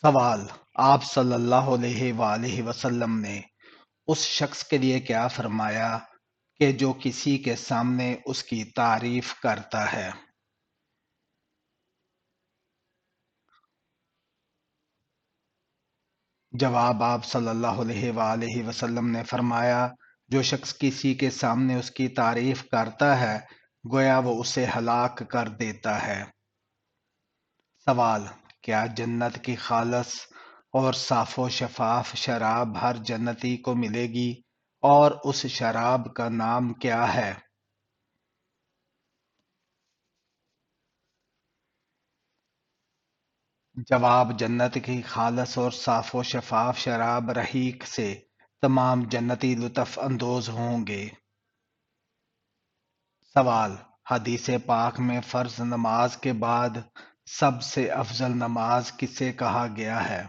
سوال: آپ صلی اللہ علیہ وآلہ وسلم نے اس شخص کے لیے کیا فرمایا کہ جو کسی کے سامنے اس کی تعریف کرتا ہے؟ جواب: آپ صلی اللہ علیہ وآلہ وسلم نے فرمایا، جو شخص کسی کے سامنے اس کی تعریف کرتا ہے گویا وہ اسے ہلاک کر دیتا ہے۔ سوال: کیا جنت کی خالص اور صاف و شفاف شراب ہر جنتی کو ملے گی اور اس شراب کا نام کیا ہے؟ جواب: جنت کی خالص اور صاف و شفاف شراب رحیق سے تمام جنتی لطف اندوز ہوں گے۔ سوال: حدیث پاک میں فرض نماز کے بعد سب سے افضل نماز کسے کہا گیا ہے؟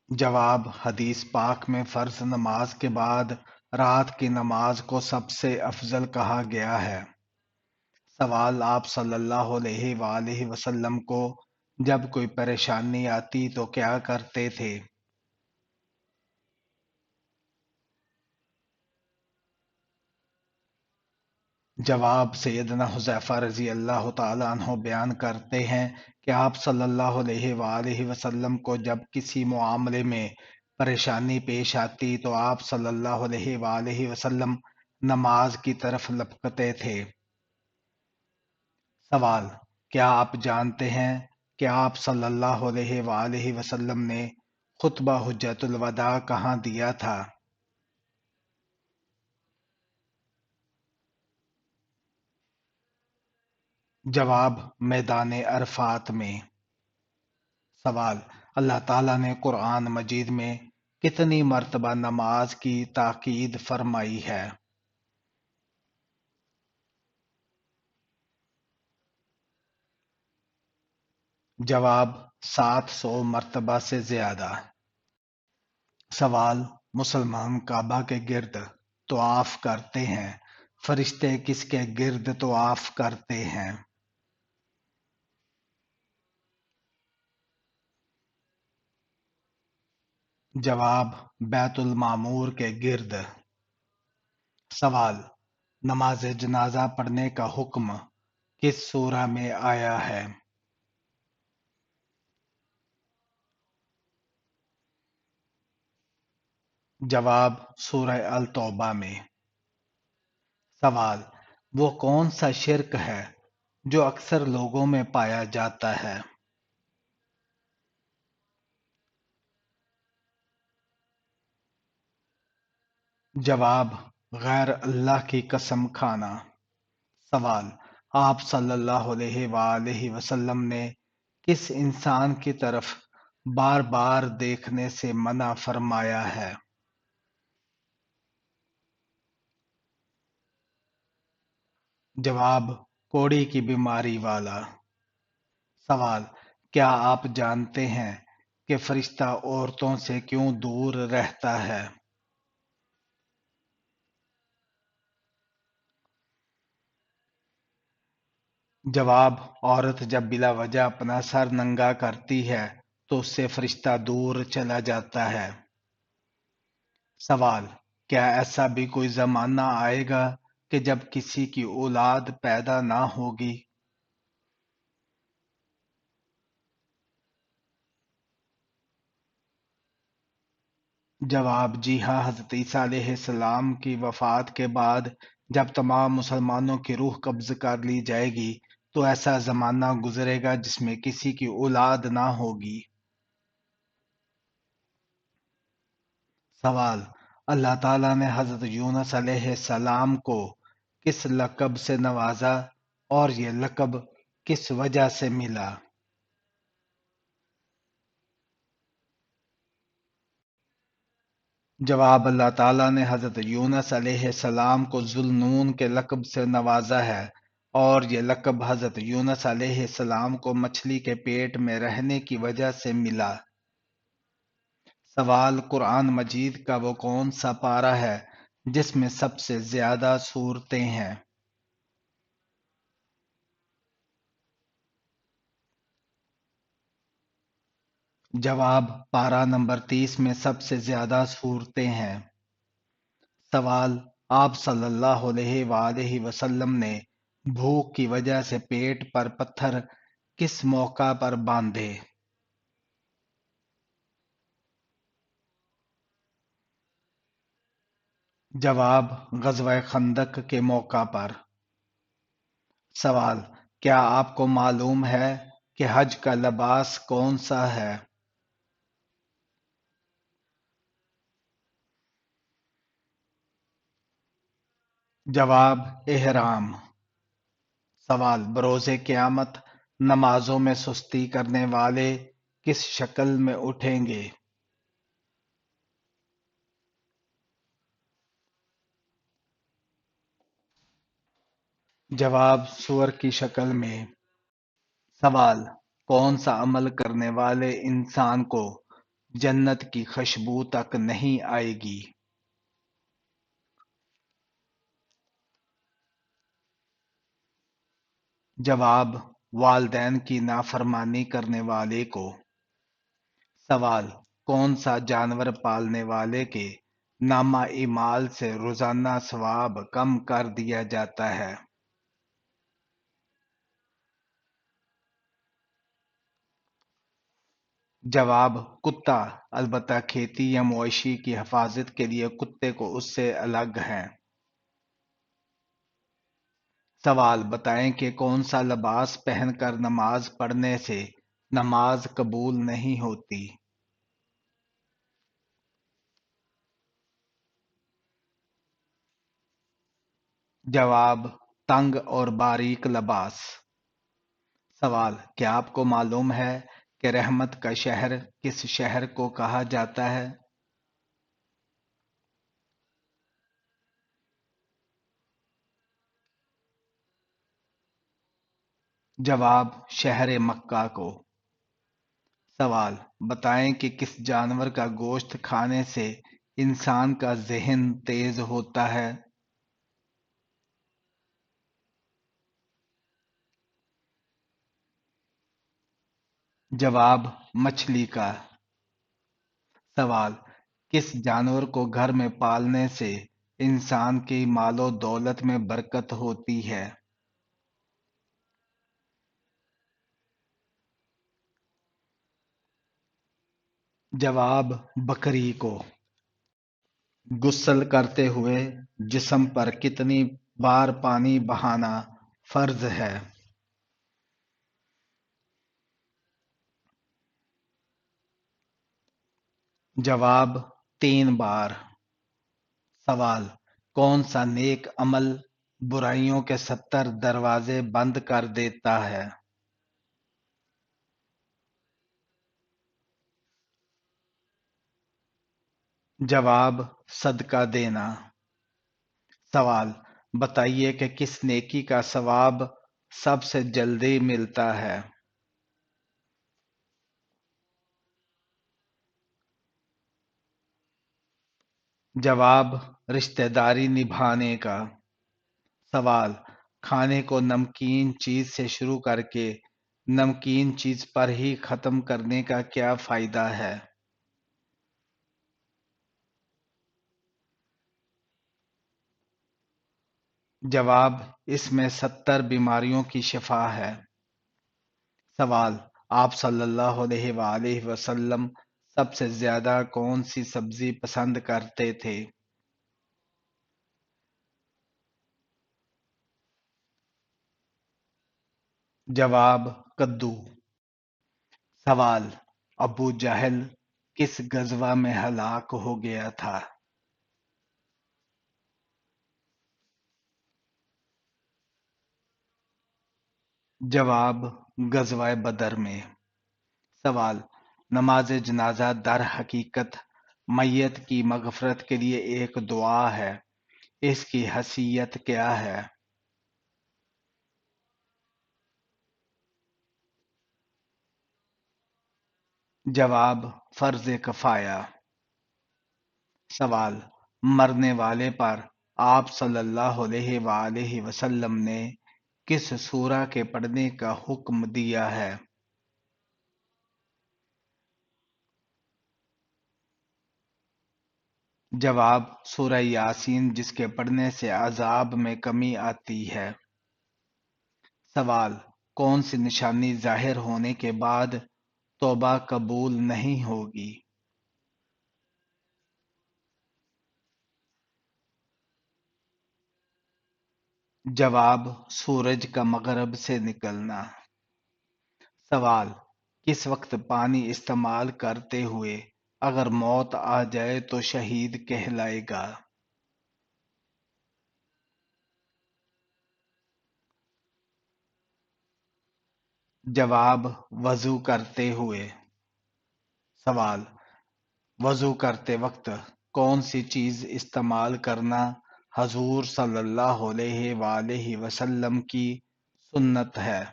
جواب: حدیث پاک میں فرض نماز کے بعد رات کی نماز کو سب سے افضل کہا گیا ہے۔ سوال: آپ صلی اللہ علیہ وآلہ وسلم کو جب کوئی پریشانی آتی تو کیا کرتے تھے؟ جواب: سیدنا حذیفہ رضی اللہ تعالیٰ عنہ بیان کرتے ہیں کہ آپ صلی اللہ علیہ وآلہ وسلم کو جب کسی معاملے میں پریشانی پیش آتی تو آپ صلی اللہ علیہ وآلہ وسلم نماز کی طرف لپکتے تھے۔ سوال: کیا آپ جانتے ہیں کہ آپ صلی اللہ علیہ وآلہ وسلم نے خطبہ حجۃ الوداع کہاں دیا تھا؟ جواب: میدان عرفات میں۔ سوال: اللہ تعالیٰ نے قرآن مجید میں کتنی مرتبہ نماز کی تاکید فرمائی ہے؟ جواب: 700 مرتبہ سے زیادہ۔ سوال: مسلمان کعبہ کے گرد طواف کرتے ہیں، فرشتے کس کے گرد طواف کرتے ہیں؟ جواب: بیت المعمور کے گرد۔ سوال: نماز جنازہ پڑھنے کا حکم کس سورہ میں آیا ہے؟ جواب: سورہ التوبہ میں۔ سوال: وہ کون سا شرک ہے جو اکثر لوگوں میں پایا جاتا ہے؟ جواب: غیر اللہ کی قسم کھانا۔ سوال: آپ صلی اللہ علیہ وآلہ وسلم نے کس انسان کی طرف بار بار دیکھنے سے منع فرمایا ہے؟ جواب: کوڑی کی بیماری والا۔ سوال: کیا آپ جانتے ہیں کہ فرشتہ عورتوں سے کیوں دور رہتا ہے؟ جواب: عورت جب بلا وجہ اپنا سر ننگا کرتی ہے تو اس سے فرشتہ دور چلا جاتا ہے۔ سوال: کیا ایسا بھی کوئی زمانہ آئے گا کہ جب کسی کی اولاد پیدا نہ ہوگی؟ جواب: جی ہاں، حضرت عیسیٰ علیہ السلام کی وفات کے بعد جب تمام مسلمانوں کی روح قبض کر لی جائے گی تو ایسا زمانہ گزرے گا جس میں کسی کی اولاد نہ ہوگی۔ سوال: اللہ تعالیٰ نے حضرت یونس علیہ السلام کو کس لقب سے نوازا اور یہ لقب کس وجہ سے ملا؟ جواب: اللہ تعالیٰ نے حضرت یونس علیہ السلام کو ذو النون کے لقب سے نوازا ہے اور یہ لقب حضرت یونس علیہ السلام کو مچھلی کے پیٹ میں رہنے کی وجہ سے ملا۔ سوال: قرآن مجید کا وہ کون سا پارہ ہے جس میں سب سے زیادہ سورتیں ہیں؟ جواب: پارہ نمبر 30 میں سب سے زیادہ صورتیں ہیں۔ سوال: آپ صلی اللہ علیہ وآلہ وسلم نے بھوک کی وجہ سے پیٹ پر پتھر کس موقع پر باندھے؟ جواب: غزوہ خندق کے موقع پر۔ سوال: کیا آپ کو معلوم ہے کہ حج کا لباس کون سا ہے؟ جواب: احرام۔ سوال: بروز قیامت نمازوں میں سستی کرنے والے کس شکل میں اٹھیں گے؟ جواب: سور کی شکل میں۔ سوال: کون سا عمل کرنے والے انسان کو جنت کی خوشبو تک نہیں آئے گی؟ جواب: والدین کی نافرمانی کرنے والے کو۔ سوال: کون سا جانور پالنے والے کے نامہ اعمال سے روزانہ ثواب کم کر دیا جاتا ہے؟ جواب: کتا، البتہ کھیتی یا مویشی کی حفاظت کے لیے کتے کو اس سے الگ ہیں۔ سوال: بتائیں کہ کون سا لباس پہن کر نماز پڑھنے سے نماز قبول نہیں ہوتی؟ جواب: تنگ اور باریک لباس۔ سوال: کیا آپ کو معلوم ہے کہ رحمت کا شہر کس شہر کو کہا جاتا ہے؟ جواب: شہر مکہ کو۔ سوال: بتائیں کہ کس جانور کا گوشت کھانے سے انسان کا ذہن تیز ہوتا ہے؟ جواب: مچھلی کا۔ سوال: کس جانور کو گھر میں پالنے سے انسان کی مال و دولت میں برکت ہوتی ہے؟ جواب: بکری کو۔ غسل کرتے ہوئے جسم پر کتنی بار پانی بہانا فرض ہے؟ جواب: 3 بار۔ سوال: کون سا نیک عمل برائیوں کے 70 دروازے بند کر دیتا ہے؟ جواب: صدقہ دینا۔ سوال: بتائیے کہ کس نیکی کا ثواب سب سے جلدی ملتا ہے؟ جواب: رشتہ داری نبھانے کا۔ سوال: کھانے کو نمکین چیز سے شروع کر کے نمکین چیز پر ہی ختم کرنے کا کیا فائدہ ہے؟ جواب: اس میں 70 بیماریوں کی شفا ہے۔ سوال: آپ صلی اللہ علیہ وآلہ وسلم سب سے زیادہ کون سی سبزی پسند کرتے تھے؟ جواب: کدو۔ سوال: ابو جہل کس غزوہ میں ہلاک ہو گیا تھا؟ جواب: غزوہ بدر میں۔ سوال: نماز جنازہ در حقیقت میت کی مغفرت کے لیے ایک دعا ہے، اس کی حیثیت کیا ہے؟ جواب: فرض کفایہ۔ سوال: مرنے والے پر آپ صلی اللہ علیہ وآلہ وسلم نے کس سورہ کے پڑھنے کا حکم دیا ہے؟ جواب: سورہ یاسین، جس کے پڑھنے سے عذاب میں کمی آتی ہے۔ سوال: کون سی نشانی ظاہر ہونے کے بعد توبہ قبول نہیں ہوگی؟ جواب: سورج کا مغرب سے نکلنا۔ سوال: کس وقت پانی استعمال کرتے ہوئے اگر موت آ جائے تو شہید کہلائے گا؟ جواب: وضو کرتے ہوئے۔ سوال: وضو کرتے وقت کون سی چیز استعمال کرنا حضور صلی اللہ علیہ وآلہ وسلم کی سنت ہے؟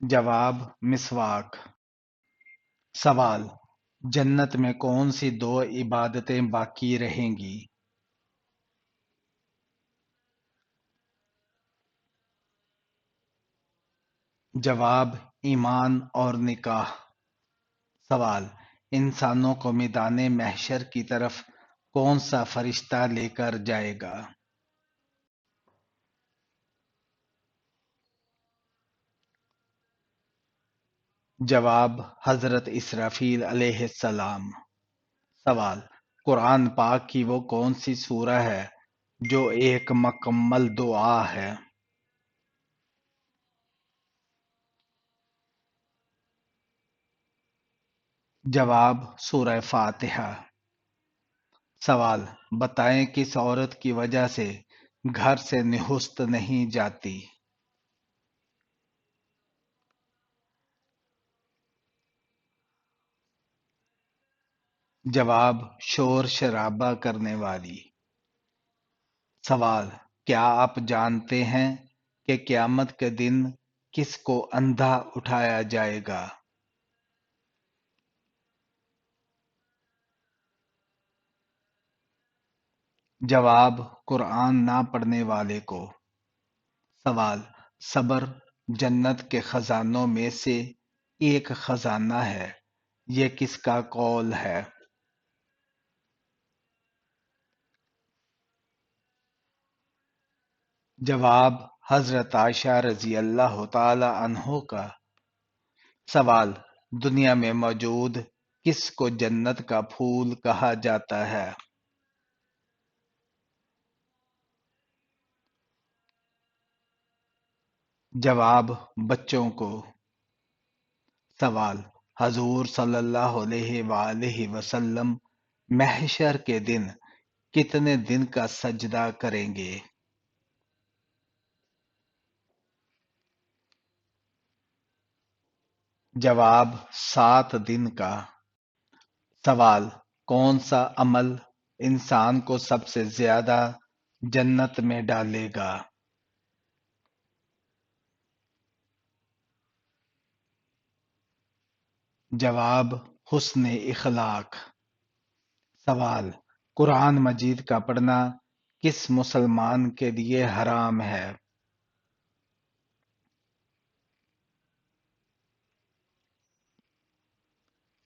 جواب: مسواک۔ سوال: جنت میں کون سی دو عبادتیں باقی رہیں گی؟ جواب: ایمان اور نکاح۔ سوال: انسانوں کو میدان محشر کی طرف کون سا فرشتہ لے کر جائے گا؟ جواب: حضرت اسرافیل علیہ السلام۔ سوال: قرآن پاک کی وہ کون سی سورہ ہے جو ایک مکمل دعا ہے؟ جواب: سورہ فاتحہ۔ سوال: بتائیں کس عورت کی وجہ سے گھر سے نہست نہیں جاتی؟ جواب: شور شرابہ کرنے والی۔ سوال: کیا آپ جانتے ہیں کہ قیامت کے دن کس کو اندھا اٹھایا جائے گا؟ جواب: قرآن نہ پڑھنے والے کو۔ سوال: صبر جنت کے خزانوں میں سے ایک خزانہ ہے، یہ کس کا قول ہے؟ جواب: حضرت عائشہ رضی اللہ تعالی عنہ کا۔ سوال: دنیا میں موجود کس کو جنت کا پھول کہا جاتا ہے؟ جواب: بچوں کو۔ سوال: حضور صلی اللہ علیہ وآلہ وسلم محشر کے دن کتنے دن کا سجدہ کریں گے؟ جواب: 7 دن کا۔ سوال: کون سا عمل انسان کو سب سے زیادہ جنت میں ڈالے گا؟ جواب: حسن اخلاق۔ سوال: قرآن مجید کا پڑھنا کس مسلمان کے لیے حرام ہے؟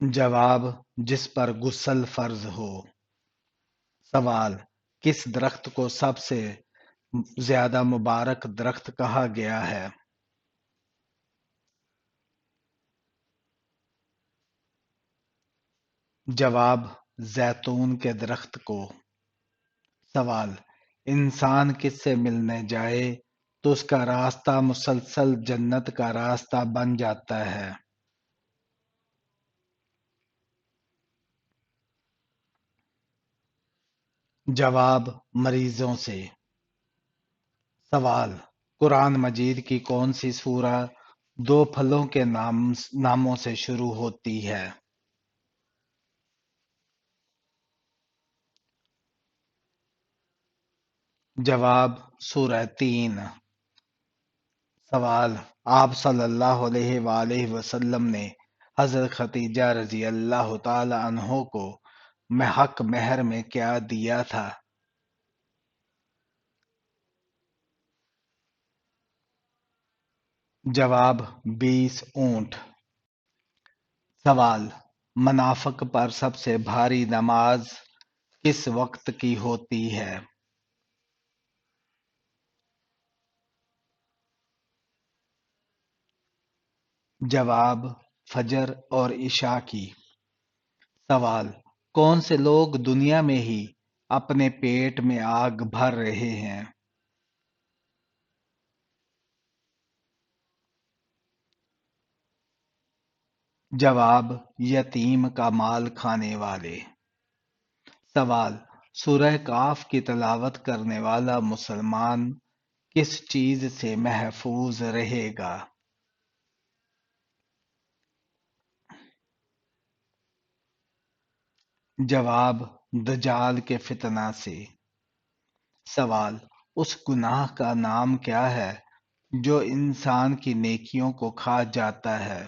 جواب: جس پر غسل فرض ہو۔ سوال: کس درخت کو سب سے زیادہ مبارک درخت کہا گیا ہے؟ جواب: زیتون کے درخت کو۔ سوال: انسان کس سے ملنے جائے تو اس کا راستہ مسلسل جنت کا راستہ بن جاتا ہے؟ جواب: مریضوں سے۔ سوال: قرآن مجید کی کون سی سورہ دو پھلوں کے ناموں سے شروع ہوتی ہے؟ جواب: سورہ تین۔ سوال: آپ صلی اللہ علیہ وآلہ وسلم نے حضرت خدیجہ رضی اللہ تعالی عنہ کو حق مہر میں کیا دیا تھا؟ جواب: 20 اونٹ۔ سوال: منافق پر سب سے بھاری نماز کس وقت کی ہوتی ہے؟ جواب: فجر اور عشاء کی۔ سوال: کون سے لوگ دنیا میں ہی اپنے پیٹ میں آگ بھر رہے ہیں؟ جواب: یتیم کا مال کھانے والے۔ سوال: سورہ کاف کی تلاوت کرنے والا مسلمان کس چیز سے محفوظ رہے گا؟ جواب: دجال کے فتنہ سے۔ سوال: اس گناہ کا نام کیا ہے جو انسان کی نیکیوں کو کھا جاتا ہے؟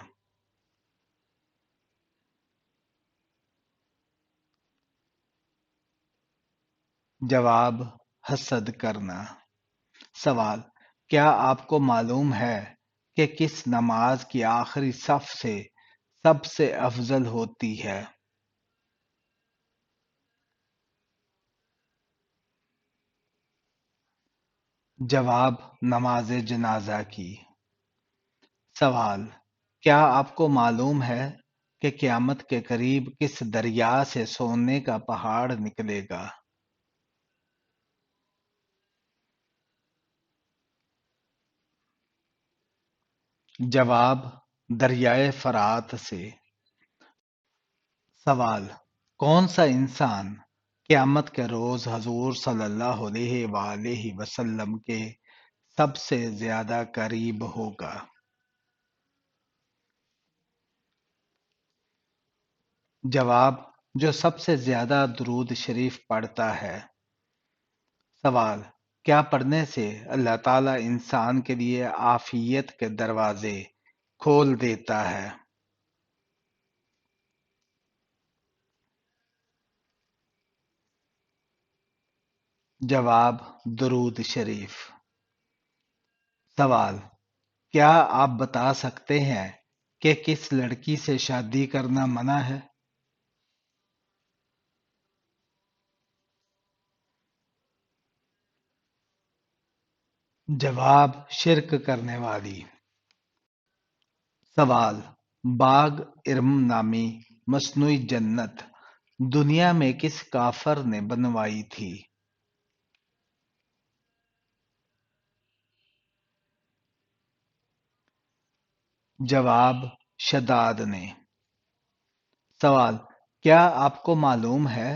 جواب: حسد کرنا۔ سوال: کیا آپ کو معلوم ہے کہ کس نماز کی آخری صف سے سب سے افضل ہوتی ہے؟ جواب: نماز جنازہ کی۔ سوال: کیا آپ کو معلوم ہے کہ قیامت کے قریب کس دریا سے سونے کا پہاڑ نکلے گا؟ جواب: دریائے فرات سے۔ سوال: کون سا انسان قیامت کے روز حضور صلی اللہ علیہ وآلہ وسلم کے سب سے زیادہ قریب ہوگا؟ جواب: جو سب سے زیادہ درود شریف پڑھتا ہے۔ سوال: کیا پڑھنے سے اللہ تعالیٰ انسان کے لیے عافیت کے دروازے کھول دیتا ہے؟ جواب: درود شریف۔ سوال: کیا آپ بتا سکتے ہیں کہ کس لڑکی سے شادی کرنا منع ہے؟ جواب: شرک کرنے والی۔ سوال: باغ ارم نامی مصنوعی جنت دنیا میں کس کافر نے بنوائی تھی؟ جواب: شداد نے۔ سوال: کیا آپ کو معلوم ہے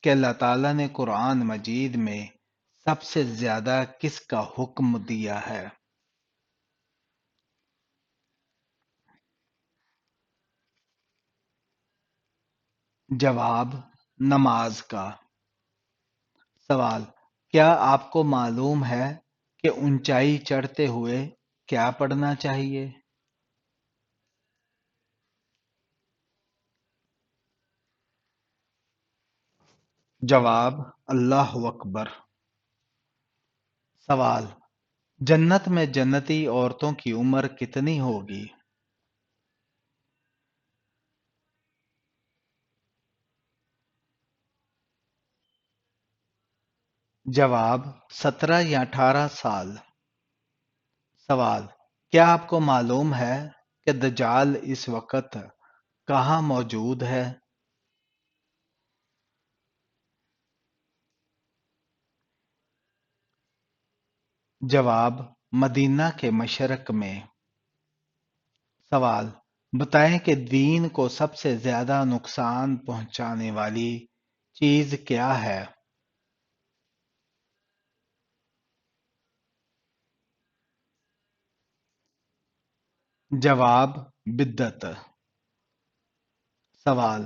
کہ اللہ تعالیٰ نے قرآن مجید میں سب سے زیادہ کس کا حکم دیا ہے؟ جواب: نماز کا۔ سوال: کیا آپ کو معلوم ہے کہ اونچائی چڑھتے ہوئے کیا پڑھنا چاہیے؟ جواب: اللہ اکبر۔ سوال: جنت میں جنتی عورتوں کی عمر کتنی ہوگی؟ جواب: 17 یا 18 سال۔ سوال: کیا آپ کو معلوم ہے کہ دجال اس وقت کہاں موجود ہے؟ جواب: مدینہ کے مشرق میں۔ سوال: بتائیں کہ دین کو سب سے زیادہ نقصان پہنچانے والی چیز کیا ہے؟ جواب: بدعت۔ سوال: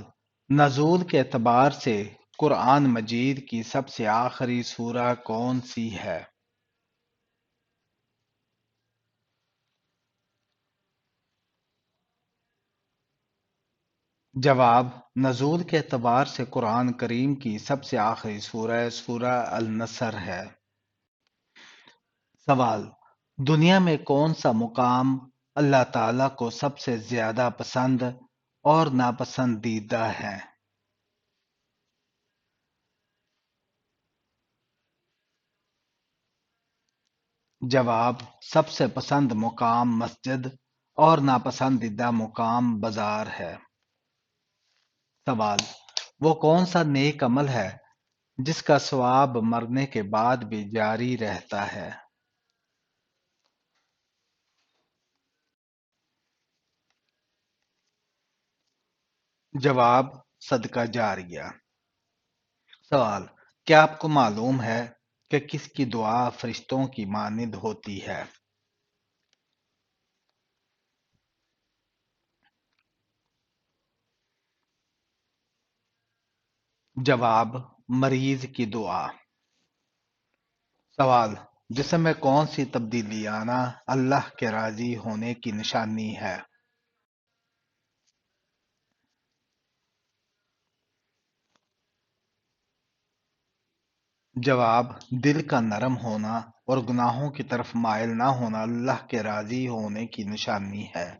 نزول کے اعتبار سے قرآن مجید کی سب سے آخری سورہ کون سی ہے؟ جواب: نزول کے اعتبار سے قرآن کریم کی سب سے آخری سورہ سورہ النصر ہے۔ سوال: دنیا میں کون سا مقام اللہ تعالیٰ کو سب سے زیادہ پسند اور ناپسندیدہ ہیں؟ جواب: سب سے پسند مقام مسجد اور ناپسندیدہ مقام بازار ہے۔ سوال: وہ کون سا نیک عمل ہے جس کا ثواب مرنے کے بعد بھی جاری رہتا ہے؟ جواب: صدقہ جاریہ۔ سوال: کیا آپ کو معلوم ہے کہ کس کی دعا فرشتوں کی مانند ہوتی ہے؟ جواب: مریض کی دعا۔ سوال: جسم میں کون سی تبدیلی آنا اللہ کے راضی ہونے کی نشانی ہے؟ جواب: دل کا نرم ہونا اور گناہوں کی طرف مائل نہ ہونا اللہ کے راضی ہونے کی نشانی ہے۔